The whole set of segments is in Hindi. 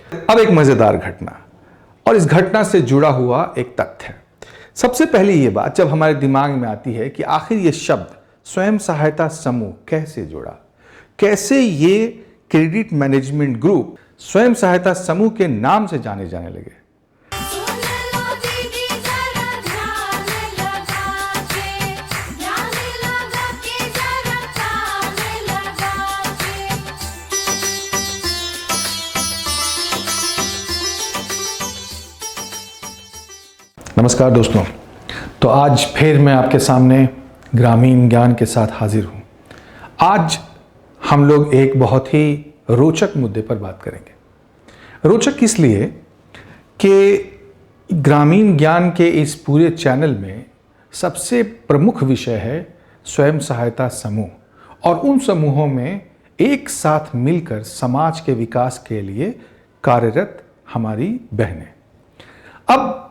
अब एक मजेदार घटना, और इस घटना से जुड़ा हुआ एक तथ्य। सबसे पहले ये बात जब हमारे दिमाग में आती है कि आखिर ये शब्द स्वयं सहायता समूह कैसे जुड़ा, कैसे ये क्रेडिट मैनेजमेंट ग्रुप स्वयं सहायता समूह के नाम से जाने जाने लगे। नमस्कार दोस्तों, तो आज फिर मैं आपके सामने ग्रामीण ज्ञान के साथ हाजिर हूँ। आज हम लोग एक बहुत ही रोचक मुद्दे पर बात करेंगे। रोचक इसलिए कि ग्रामीण ज्ञान के इस पूरे चैनल में सबसे प्रमुख विषय है स्वयं सहायता समूह, और उन समूहों में एक साथ मिलकर समाज के विकास के लिए कार्यरत हमारी बहनें। अब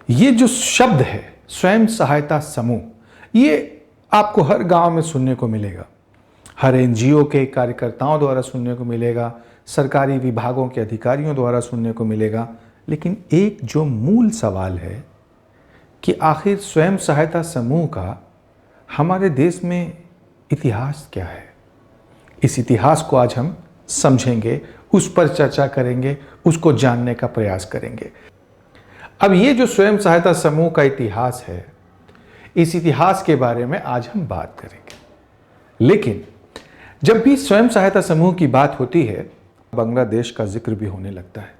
ये जो शब्द है स्वयं सहायता समूह, ये आपको हर गांव में सुनने को मिलेगा, हर एनजीओ के कार्यकर्ताओं द्वारा सुनने को मिलेगा, सरकारी विभागों के अधिकारियों द्वारा सुनने को मिलेगा। लेकिन एक जो मूल सवाल है कि आखिर स्वयं सहायता समूह का हमारे देश में इतिहास क्या है, इस इतिहास को आज हम समझेंगे, उस पर चर्चा करेंगे, उसको जानने का प्रयास करेंगे। अब ये जो स्वयं सहायता समूह का इतिहास है, इस इतिहास के बारे में आज हम बात करेंगे। लेकिन जब भी स्वयं सहायता समूह की बात होती है, बांग्लादेश का जिक्र भी होने लगता है।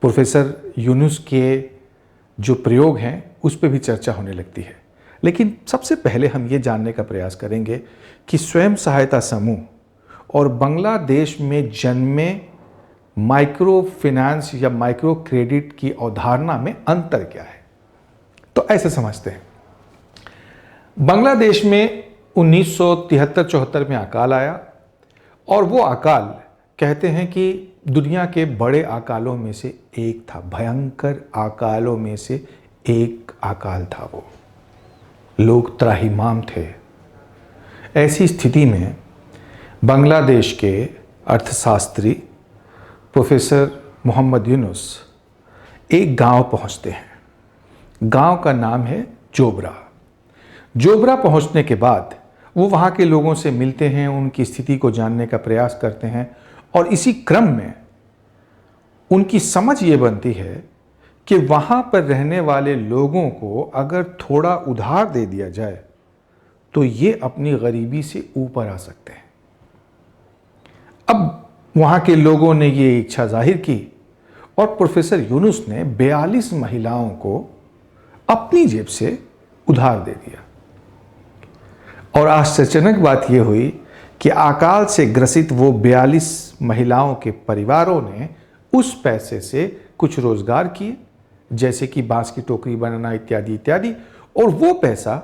प्रोफेसर यूनुस के जो प्रयोग हैं उस पर भी चर्चा होने लगती है। लेकिन सबसे पहले हम ये जानने का प्रयास करेंगे कि स्वयं सहायता समूह और बांग्लादेश में जन्मे माइक्रो फाइनेंस या माइक्रो क्रेडिट की अवधारणा में अंतर क्या है। तो ऐसे समझते हैं, बांग्लादेश में 1973-74 में अकाल आया, और वो अकाल कहते हैं कि दुनिया के बड़े अकालों में से एक था, भयंकर अकालों में से एक अकाल था। वो लोग त्राहिमाम थे। ऐसी स्थिति में बांग्लादेश के अर्थशास्त्री प्रोफेसर मोहम्मद यूनुस एक गांव पहुंचते हैं। गांव का नाम है जोबरा। जोबरा पहुंचने के बाद वो वहां के लोगों से मिलते हैं, उनकी स्थिति को जानने का प्रयास करते हैं, और इसी क्रम में उनकी समझ ये बनती है कि वहां पर रहने वाले लोगों को अगर थोड़ा उधार दे दिया जाए तो ये अपनी गरीबी से ऊपर आ सकते हैं। अब वहाँ के लोगों ने ये इच्छा जाहिर की, और प्रोफेसर यूनुस ने 42 महिलाओं को अपनी जेब से उधार दे दिया। और आश्चर्यजनक बात यह हुई कि अकाल से ग्रसित वो 42 महिलाओं के परिवारों ने उस पैसे से कुछ रोजगार किए, जैसे कि बांस की टोकरी बनाना इत्यादि इत्यादि, और वो पैसा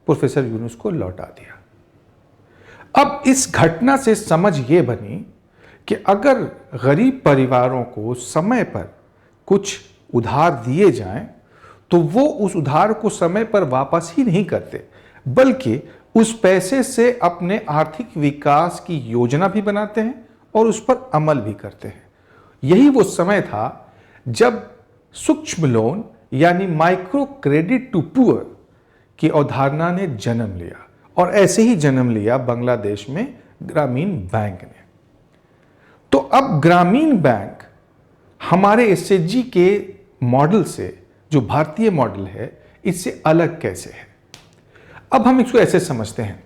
प्रोफेसर यूनुस को लौटा दिया। अब इस घटना से समझ ये बनी कि अगर गरीब परिवारों को समय पर कुछ उधार दिए जाएं तो वो उस उधार को समय पर वापस ही नहीं करते, बल्कि उस पैसे से अपने आर्थिक विकास की योजना भी बनाते हैं और उस पर अमल भी करते हैं। यही वो समय था जब सूक्ष्म लोन यानी माइक्रो क्रेडिट टू पुअर की अवधारणा ने जन्म लिया, और ऐसे ही जन्म लिया बांग्लादेश में ग्रामीण बैंक ने। तो अब ग्रामीण बैंक हमारे एसएचजी के मॉडल से, जो भारतीय मॉडल है, इससे अलग कैसे है। अब हम इसको ऐसे समझते हैं,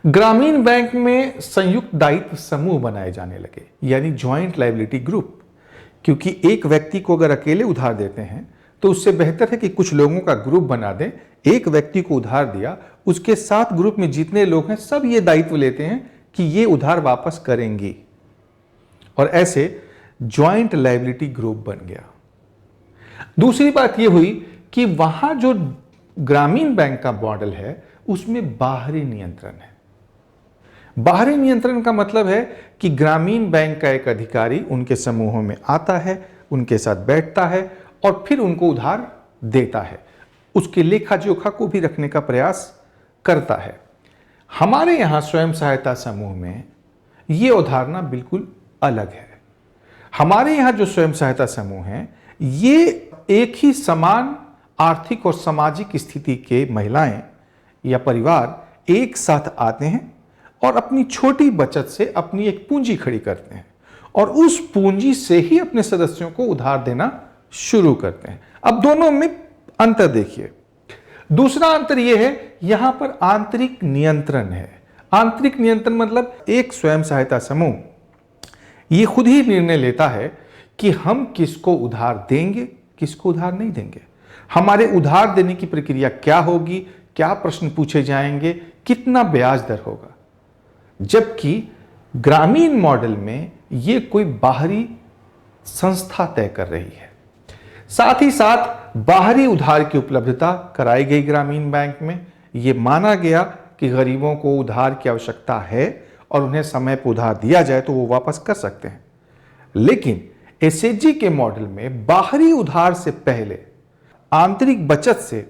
ग्रामीण बैंक में संयुक्त दायित्व समूह बनाए जाने लगे, यानी ज्वाइंट लायबिलिटी ग्रुप। क्योंकि एक व्यक्ति को अगर अकेले उधार देते हैं तो उससे बेहतर है कि कुछ लोगों का ग्रुप बना दें। एक व्यक्ति को उधार दिया, उसके साथ ग्रुप में जितने लोग हैं सब ये दायित्व लेते हैं कि ये उधार वापस करेंगी, और ऐसे ज्वाइंट लायबिलिटी ग्रुप बन गया। दूसरी बात यह हुई कि वहां जो ग्रामीण बैंक का मॉडल है उसमें बाहरी नियंत्रण है। बाहरी नियंत्रण का मतलब है कि ग्रामीण बैंक का एक अधिकारी उनके समूहों में आता है, उनके साथ बैठता है और फिर उनको उधार देता है, उसके लेखा जोखा को भी रखने का प्रयास करता है। हमारे यहाँ स्वयं सहायता समूह में ये अवधारणा बिल्कुल अलग है। हमारे यहाँ जो स्वयं सहायता समूह हैं, ये एक ही समान आर्थिक और सामाजिक स्थिति के महिलाएं या परिवार एक साथ आते हैं और अपनी छोटी बचत से अपनी एक पूंजी खड़ी करते हैं और उस पूंजी से ही अपने सदस्यों को उधार देना शुरू करते हैं। अब दोनों में अंतर देखिए। दूसरा अंतर यह है, यहां पर आंतरिक नियंत्रण है। आंतरिक नियंत्रण मतलब एक स्वयं सहायता समूह ये खुद ही निर्णय लेता है कि हम किसको उधार देंगे, किसको उधार नहीं देंगे, हमारे उधार देने की प्रक्रिया क्या होगी, क्या प्रश्न पूछे जाएंगे, कितना ब्याज दर होगा। जबकि ग्रामीण मॉडल में ये कोई बाहरी संस्था तय कर रही है। साथ ही साथ बाहरी उधार की उपलब्धता कराई गई ग्रामीण बैंक में। ये माना गया कि गरीबों को उधार की आवश्यकता है और उन्हें समय पर उधार दिया जाए तो वो वापस कर सकते हैं। लेकिन एसएचजी के मॉडल में बाहरी उधार से पहले आंतरिक बचत से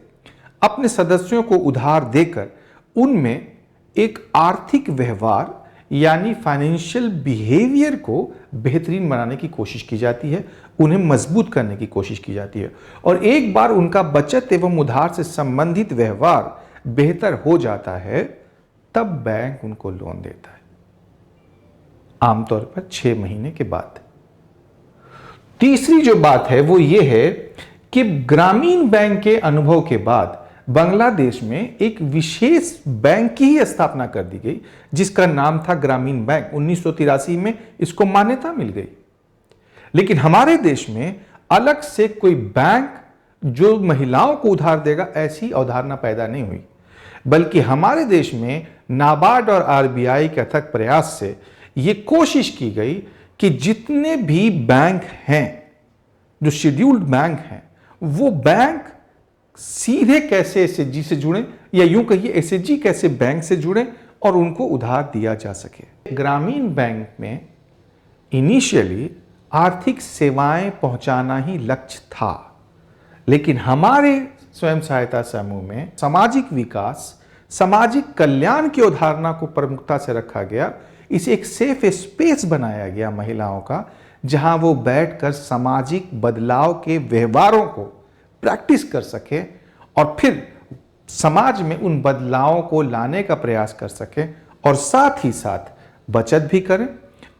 अपने सदस्यों को उधार देकर उनमें एक आर्थिक व्यवहार यानी फाइनेंशियल बिहेवियर को बेहतरीन बनाने की कोशिश की जाती है, उन्हें मजबूत करने की कोशिश की जाती है। और एक बार उनका बचत एवं उधार से संबंधित व्यवहार बेहतर हो जाता है तब बैंक उनको लोन देता है, आमतौर पर 6 महीने के बाद। तीसरी जो बात है वो ये है कि ग्रामीण बैंक के अनुभव के बाद बांग्लादेश में एक विशेष बैंक की ही स्थापना कर दी गई जिसका नाम था ग्रामीण बैंक। 1983 में इसको मान्यता मिल गई। लेकिन हमारे देश में अलग से कोई बैंक जो महिलाओं को उधार देगा ऐसी अवधारणा पैदा नहीं हुई, बल्कि हमारे देश में नाबार्ड और आरबीआई के अथक प्रयास से यह कोशिश की गई कि जितने भी बैंक हैं जो शेड्यूल्ड बैंक हैं वो बैंक सीधे कैसे एसएचजी से जुड़े या यूं कहिए एसएचजी कैसे बैंक से जुड़े और उनको उधार दिया जा सके। ग्रामीण बैंक में इनिशियली आर्थिक सेवाएं पहुंचाना ही लक्ष्य था, लेकिन हमारे स्वयं सहायता समूह में सामाजिक विकास, सामाजिक कल्याण की अवधारणा को प्रमुखता से रखा गया। इसे एक सेफ स्पेस बनाया गया महिलाओं का, जहां वो बैठकर सामाजिक बदलाव के व्यवहारों को प्रैक्टिस कर सके और फिर समाज में उन बदलावों को लाने का प्रयास कर सके और साथ ही साथ बचत भी करें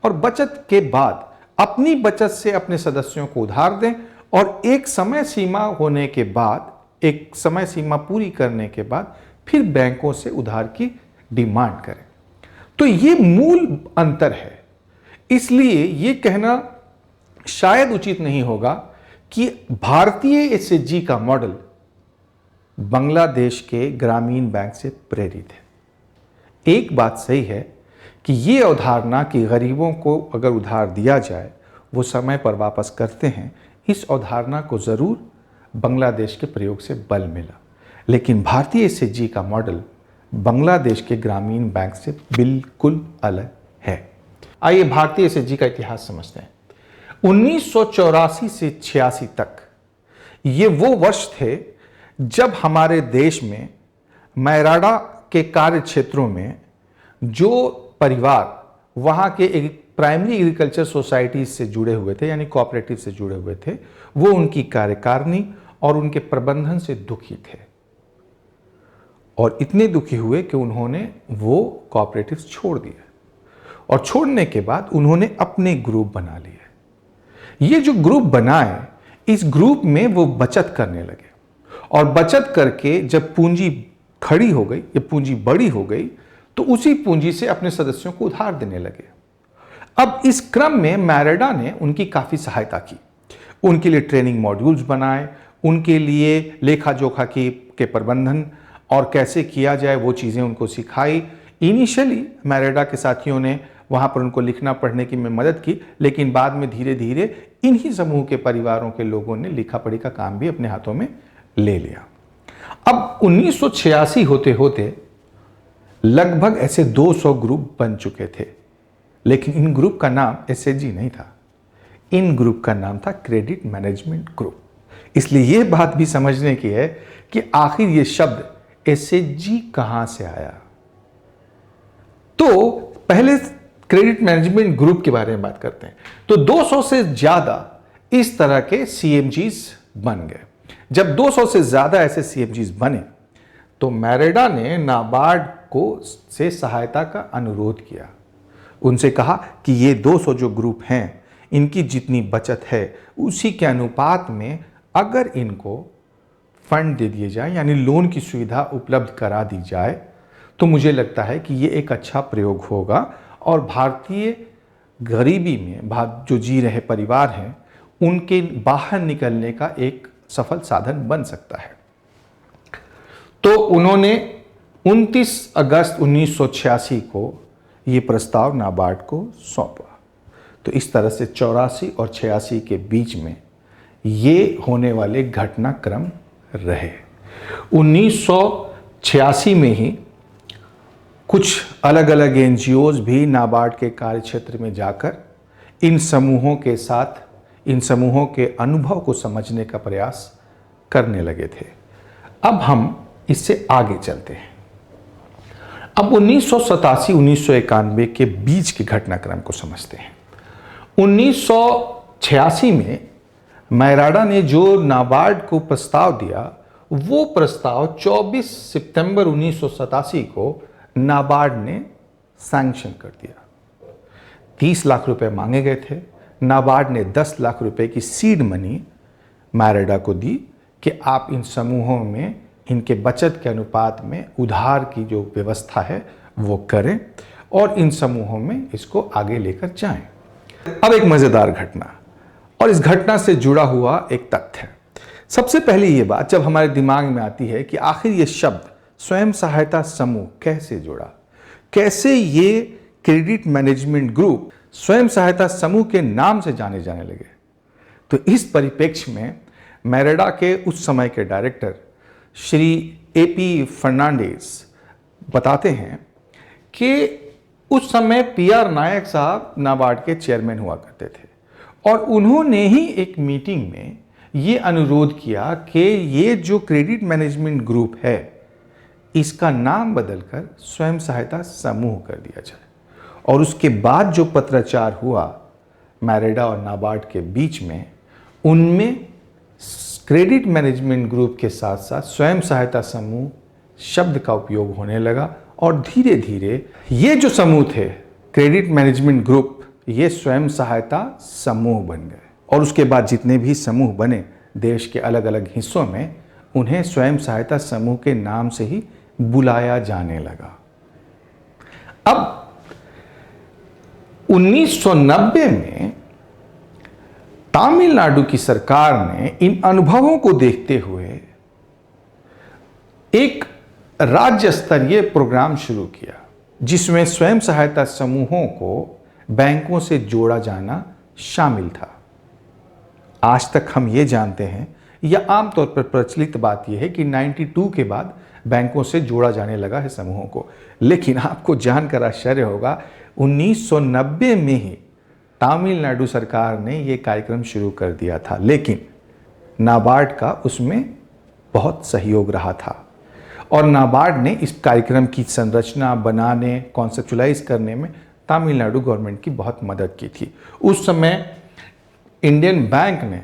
और बचत के बाद अपनी बचत से अपने सदस्यों को उधार दें और एक समय सीमा होने के बाद, एक समय सीमा पूरी करने के बाद फिर बैंकों से उधार की डिमांड करें। तो ये मूल अंतर है। इसलिए ये कहना शायद उचित नहीं होगा कि भारतीय एसएचजी का मॉडल बांग्लादेश के ग्रामीण बैंक से प्रेरित है। एक बात सही है कि ये अवधारणा कि गरीबों को अगर उधार दिया जाए वो समय पर वापस करते हैं, इस अवधारणा को जरूर बांग्लादेश के प्रयोग से बल मिला, लेकिन भारतीय एसएचजी का मॉडल बांग्लादेश के ग्रामीण बैंक से बिल्कुल अलग है। आइए भारतीय एसएचजी का इतिहास समझते हैं। 1984 से 86 तक ये वो वर्ष थे जब हमारे देश में मैराडा के कार्य क्षेत्रों में जो परिवार वहाँ के एक प्राइमरी एग्रीकल्चर सोसाइटी से जुड़े हुए थे यानी कोऑपरेटिव से जुड़े हुए थे, वो उनकी कार्यकारिणी और उनके प्रबंधन से दुखी थे और इतने दुखी हुए कि उन्होंने वो कोऑपरेटिव छोड़ दिया और छोड़ने के बाद उन्होंने अपने ग्रुप बना लिए। ये जो ग्रुप बनाए, इस ग्रुप में वो बचत करने लगे और बचत करके जब पूंजी खड़ी हो गई या पूंजी बड़ी हो गई तो उसी पूंजी से अपने सदस्यों को उधार देने लगे। अब इस क्रम में मैराडा ने उनकी काफी सहायता की, उनके लिए ट्रेनिंग मॉड्यूल्स बनाए, उनके लिए लेखा जोखा के प्रबंधन और कैसे किया जाए वो चीज़ें उनको सिखाई। इनिशियली मैराडा के साथियों ने वहाँ पर उनको लिखना पढ़ने की में मदद की, लेकिन बाद में धीरे धीरे इन्हीं समूह के परिवारों के लोगों ने लिखा पढ़ी का काम भी अपने हाथों में ले लिया। अब 1986 होते होते लगभग ऐसे 200 ग्रुप बन चुके थे, लेकिन इन ग्रुप का नाम एसएचजी नहीं था, इन ग्रुप का नाम था क्रेडिट मैनेजमेंट ग्रुप। इसलिए यह बात भी समझने की है कि आखिर यह शब्द एसएचजी कहां से आया। तो पहले क्रेडिट मैनेजमेंट ग्रुप के बारे में बात करते हैं, तो 200 से ज़्यादा इस तरह के CMGs बन गए। जब 200 से ज़्यादा ऐसे CMGs बने तो मैरेडा ने नाबार्ड को से सहायता का अनुरोध किया। उनसे कहा कि ये 200 जो ग्रुप हैं, इनकी जितनी बचत है उसी के अनुपात में अगर इनको फंड दे दिए जाए, यानी लोन की सुविधा उपलब्ध करा दी जाए, तो मुझे लगता है कि ये एक अच्छा प्रयोग होगा और भारतीय गरीबी में जो जी रहे परिवार हैं उनके बाहर निकलने का एक सफल साधन बन सकता है। तो उन्होंने 29 अगस्त 1986 को ये प्रस्ताव नाबार्ड को सौंपा। तो इस तरह से 84 और 86 के बीच में ये होने वाले घटनाक्रम रहे। 1986 में ही कुछ अलग अलग NGOs भी नाबार्ड के कार्यक्षेत्र में जाकर इन समूहों के साथ, इन समूहों के अनुभव को समझने का प्रयास करने लगे थे। अब हम इससे आगे चलते हैं। अब 1987-1991 के बीच के घटनाक्रम को समझते हैं। 1986 में मैराडा ने जो नाबार्ड को प्रस्ताव दिया, वो प्रस्ताव 24 सितंबर 1987 को नाबार्ड ने सैंक्शन कर दिया। 30 लाख रुपए मांगे गए थे। नाबार्ड ने 10 लाख रुपए की सीड मनी मैराडा को दी कि आप इन समूहों में इनके बचत के अनुपात में उधार की जो व्यवस्था है वो करें और इन समूहों में इसको आगे लेकर जाएं। अब एक मजेदार घटना, और इस घटना से जुड़ा हुआ एक तथ्य है। सबसे पहले ये बात जब हमारे दिमाग में आती है कि आखिर ये शब्द स्वयं सहायता समूह कैसे जुड़ा, कैसे ये क्रेडिट मैनेजमेंट ग्रुप स्वयं सहायता समूह के नाम से जाने जाने लगे। तो इस परिप्रेक्ष्य में मैराडा के उस समय के डायरेक्टर श्री AP फर्नांडिस बताते हैं कि उस समय PR नायक साहब नाबार्ड के चेयरमैन हुआ करते थे और उन्होंने ही एक मीटिंग में ये अनुरोध किया कि ये जो क्रेडिट मैनेजमेंट ग्रुप है इसका नाम बदलकर स्वयं सहायता समूह कर दिया जाए। और उसके बाद जो पत्राचार हुआ मैराडा और नाबार्ड के बीच में, उनमें क्रेडिट मैनेजमेंट ग्रुप के साथ साथ स्वयं सहायता समूह शब्द का उपयोग होने लगा और धीरे धीरे ये जो समूह थे क्रेडिट मैनेजमेंट ग्रुप, ये स्वयं सहायता समूह बन गए। और उसके बाद जितने भी समूह बने देश के अलग अलग हिस्सों में, उन्हें स्वयं सहायता समूह के नाम से ही बुलाया जाने लगा। अब 1990 में तमिलनाडु की सरकार ने इन अनुभवों को देखते हुए एक राज्य स्तरीय प्रोग्राम शुरू किया जिसमें स्वयं सहायता समूहों को बैंकों से जोड़ा जाना शामिल था। आज तक हम ये जानते हैं, या आमतौर पर प्रचलित बात यह है कि 92 के बाद बैंकों से जोड़ा जाने लगा है समूहों को, लेकिन आपको जानकर आश्चर्य होगा 1990 में ही तमिलनाडु सरकार ने यह कार्यक्रम शुरू कर दिया था, लेकिन नाबार्ड का उसमें बहुत सहयोग रहा था और नाबार्ड ने इस कार्यक्रम की संरचना बनाने, कॉन्सेप्चुलाइज करने में तमिलनाडु गवर्नमेंट की बहुत मदद की थी। उस समय इंडियन बैंक ने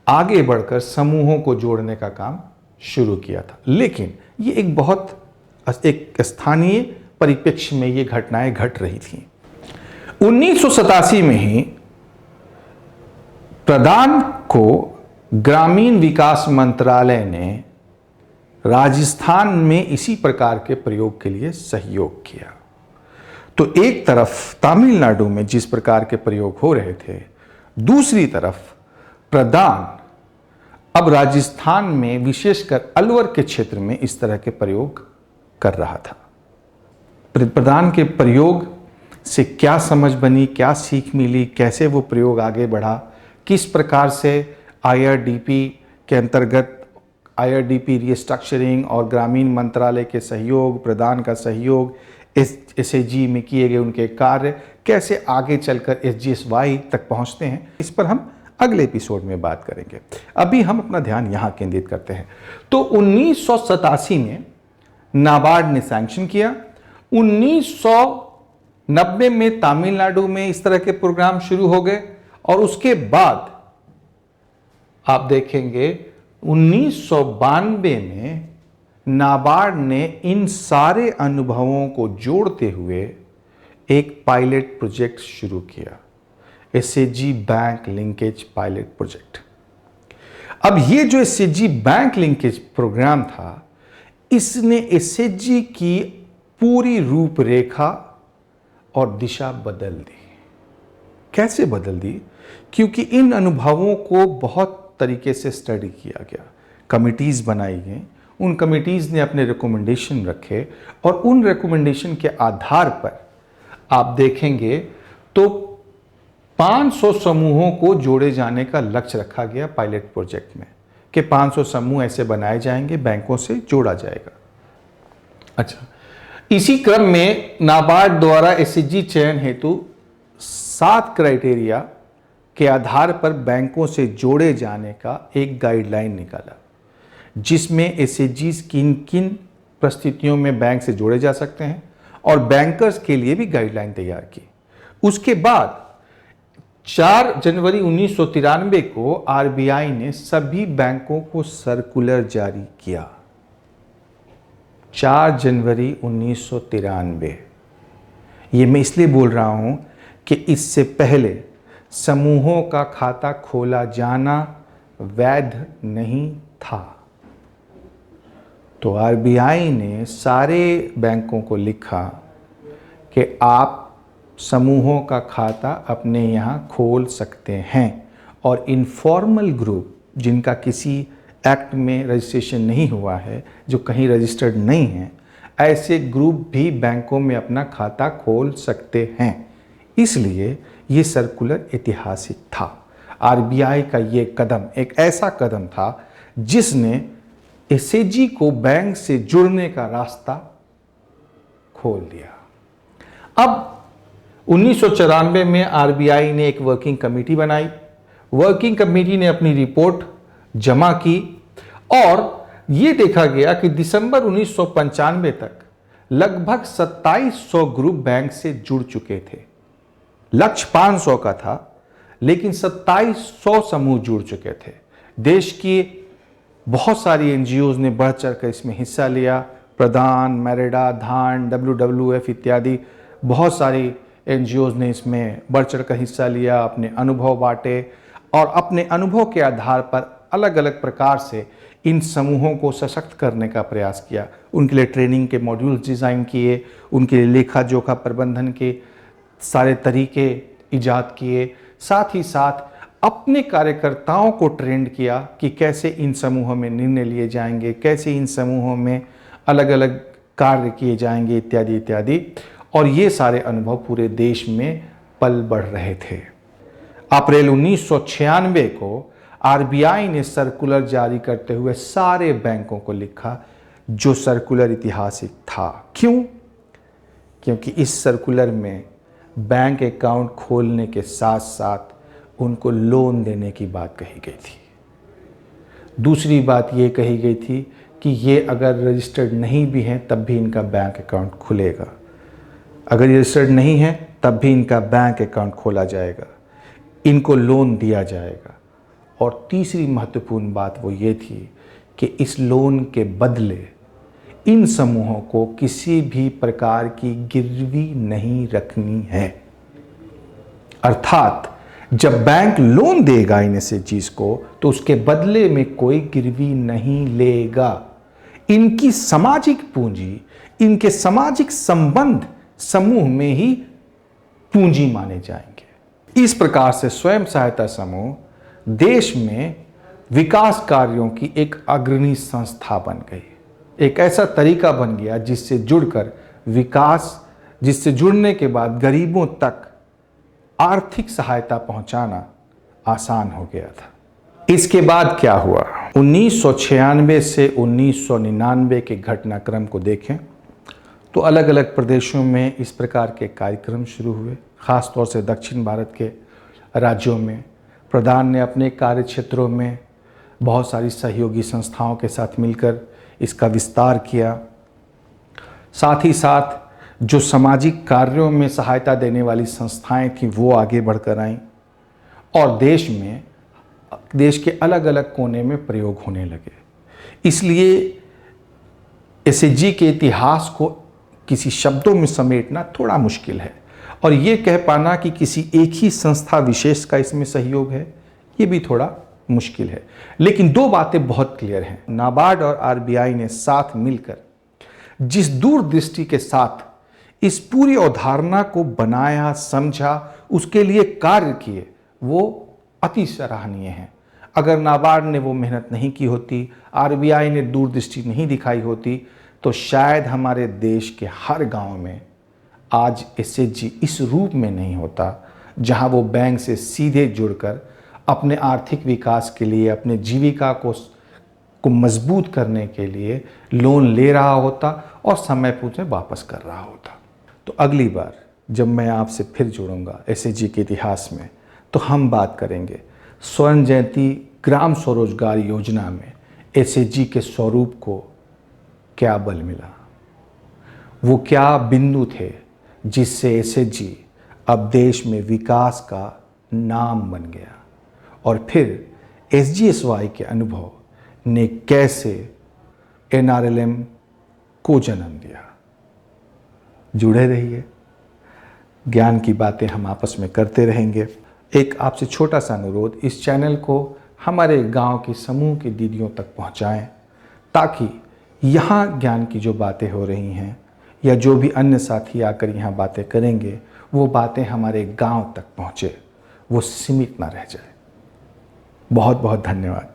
आगे बढ़कर समूहों को जोड़ने का काम शुरू किया था, लेकिन ये एक स्थानीय परिप्रेक्ष्य में ये घटनाएं घट रही थी। 1987 में ही प्रधान को ग्रामीण विकास मंत्रालय ने राजस्थान में इसी प्रकार के प्रयोग के लिए सहयोग किया। तो एक तरफ तमिलनाडु में जिस प्रकार के प्रयोग हो रहे थे, दूसरी तरफ प्रधान अब राजस्थान में विशेषकर अलवर के क्षेत्र में इस तरह के प्रयोग कर रहा था। प्रधान के प्रयोग से क्या समझ बनी, क्या सीख मिली, कैसे वो प्रयोग आगे बढ़ा, किस प्रकार से IRDP के अंतर्गत IRDP रिस्ट्रक्चरिंग और ग्रामीण मंत्रालय के सहयोग, प्रधान का सहयोग, SAG में किए गए उनके कार्य कैसे आगे चलकर SGSY तक पहुंचते हैं, इस पर हम अगले एपिसोड में बात करेंगे। अभी हम अपना ध्यान यहां केंद्रित करते हैं। तो 1987 में नाबार्ड ने सैंक्शन किया। 90 में तमिलनाडु में इस तरह के प्रोग्राम शुरू हो गए और उसके बाद आप देखेंगे 1992 में नाबार्ड ने इन सारे अनुभवों को जोड़ते हुए एक पायलट प्रोजेक्ट शुरू किया, SHG bank linkage pilot project. अब ये जो एसएचजी बैंक लिंकेज प्रोग्राम था, इसने एसएचजी की पूरी रूपरेखा और दिशा बदल दी। कैसे बदल दी? क्योंकि इन अनुभवों को बहुत तरीके से स्टडी किया गया, कमिटीज बनाई गई, उन कमिटीज ने अपने रिकमेंडेशन रखे और उन रिकमेंडेशन के आधार पर आप देखेंगे तो 500 समूहों को जोड़े जाने का लक्ष्य रखा गया पायलट प्रोजेक्ट में कि 500 समूह ऐसे बनाए जाएंगे, बैंकों से जोड़ा जाएगा। अच्छा, इसी क्रम में नाबार्ड द्वारा एसएचजी चयन हेतु 7 क्राइटेरिया के आधार पर बैंकों से जोड़े जाने का एक गाइडलाइन निकाला, जिसमें एसएचजीज किन किन परिस्थितियों में बैंक से जोड़े जा सकते हैं और बैंकर्स के लिए भी गाइडलाइन तैयार की। उसके बाद 4 जनवरी 1993 को आरबीआई ने सभी बैंकों को सर्कुलर जारी किया। 4 जनवरी 1993। ये मैं इसलिए बोल रहा हूं कि इससे पहले समूहों का खाता खोला जाना वैध नहीं था। तो आरबीआई ने सारे बैंकों को लिखा कि आप समूहों का खाता अपने यहाँ खोल सकते हैं और इनफॉर्मल ग्रुप जिनका किसी एक्ट में रजिस्ट्रेशन नहीं हुआ है, जो कहीं रजिस्टर्ड नहीं है, ऐसे ग्रुप भी बैंकों में अपना खाता खोल सकते हैं। इसलिए ये सर्कुलर ऐतिहासिक था। आरबीआई का ये कदम एक ऐसा कदम था जिसने एसएचजी को बैंक से जुड़ने का रास्ता खोल दिया। अब 1994 में आरबीआई ने एक वर्किंग कमेटी बनाई। वर्किंग कमेटी ने अपनी रिपोर्ट जमा की और यह देखा गया कि दिसंबर 1995 तक लगभग 2700 ग्रुप बैंक से जुड़ चुके थे। लक्ष्य 500 का था, लेकिन 2700 समूह जुड़ चुके थे। देश की बहुत सारी एनजीओज ने बढ़ चढ़ कर इसमें हिस्सा लिया। प्रधान, मैरेडा, धान, WWF इत्यादि बहुत सारी एनजीओज ने इसमें बढ़ चढ़ कर हिस्सा लिया, अपने अनुभव बांटे और अपने अनुभव के आधार पर अलग अलग प्रकार से इन समूहों को सशक्त करने का प्रयास किया। उनके लिए ट्रेनिंग के मॉड्यूल्स डिज़ाइन किए, उनके लिए लेखा जोखा प्रबंधन के सारे तरीके इजाद किए, साथ ही साथ अपने कार्यकर्ताओं को ट्रेंड किया कि कैसे इन समूहों में निर्णय लिए जाएंगे, कैसे इन समूहों में अलग अलग कार्य किए जाएंगे इत्यादि इत्यादि। और ये सारे अनुभव पूरे देश में पल बढ़ रहे थे। अप्रैल 1996 को आरबीआई ने सर्कुलर जारी करते हुए सारे बैंकों को लिखा, जो सर्कुलर ऐतिहासिक था। क्यों? क्योंकि इस सर्कुलर में बैंक अकाउंट खोलने के साथ साथ उनको लोन देने की बात कही गई थी। दूसरी बात ये कही गई थी कि ये अगर रजिस्टर्ड नहीं भी हैं तब भी इनका बैंक अकाउंट खुलेगा, अगर ये रजिस्टर्ड नहीं है तब भी इनका बैंक अकाउंट खोला जाएगा, इनको लोन दिया जाएगा। और तीसरी महत्वपूर्ण बात वो ये थी कि इस लोन के बदले इन समूहों को किसी भी प्रकार की गिरवी नहीं रखनी है। अर्थात जब बैंक लोन देगा इन एसएचजीज को तो उसके बदले में कोई गिरवी नहीं लेगा। इनकी सामाजिक पूंजी, इनके सामाजिक संबंध समूह में ही पूंजी माने जाएंगे। इस प्रकार से स्वयं सहायता समूह देश में विकास कार्यों की एक अग्रणी संस्था बन गई। एक ऐसा तरीका बन गया जिससे जुड़कर विकास, जिससे जुड़ने के बाद गरीबों तक आर्थिक सहायता पहुंचाना आसान हो गया था। इसके बाद क्या हुआ? 1996 से 1999 के घटनाक्रम को देखें तो अलग अलग प्रदेशों में इस प्रकार के कार्यक्रम शुरू हुए। खास तौर से दक्षिण भारत के राज्यों में प्रधान ने अपने कार्य क्षेत्रों में बहुत सारी सहयोगी संस्थाओं के साथ मिलकर इसका विस्तार किया। साथ ही साथ जो सामाजिक कार्यों में सहायता देने वाली संस्थाएं थी वो आगे बढ़कर आईं और देश के अलग अलग कोने में प्रयोग होने लगे। इसलिए एसएचजी के इतिहास को किसी शब्दों में समेटना थोड़ा मुश्किल है और ये कह पाना कि किसी एक ही संस्था विशेष का इसमें सहयोग है, ये भी थोड़ा मुश्किल है। लेकिन दो बातें बहुत क्लियर हैं। नाबार्ड और आरबीआई ने साथ मिलकर जिस दूरदृष्टि के साथ इस पूरी अवधारणा को बनाया, समझा, उसके लिए कार्य किए, वो अति सराहनीय है। अगर नाबार्ड ने वो मेहनत नहीं की होती, आरबीआई ने दूरदृष्टि नहीं दिखाई होती, तो शायद हमारे देश के हर गांव में आज एसएचजी इस रूप में नहीं होता, जहां वो बैंक से सीधे जुड़कर अपने आर्थिक विकास के लिए, अपने जीविका को मजबूत करने के लिए लोन ले रहा होता और समय पूछे वापस कर रहा होता। तो अगली बार जब मैं आपसे फिर जुड़ूंगा एसएचजी के इतिहास में, तो हम बात करेंगे स्वर्ण जयंती ग्राम स्वरोजगार योजना में एसएचजी के स्वरूप को क्या बल मिला, वो क्या बिंदु थे जिससे एसएचजी अब देश में विकास का नाम बन गया, और फिर एसजीएसवाई के अनुभव ने कैसे एनआरएलएम को जन्म दिया। जुड़े रहिए, ज्ञान की बातें हम आपस में करते रहेंगे। एक आपसे छोटा सा अनुरोध, इस चैनल को हमारे गांव के समूह की दीदियों तक पहुंचाएं, ताकि यहाँ ज्ञान की जो बातें हो रही हैं या जो भी अन्य साथी आकर यहाँ बातें करेंगे, वो बातें हमारे गांव तक पहुँचे, वो सीमित ना रह जाए। बहुत बहुत धन्यवाद।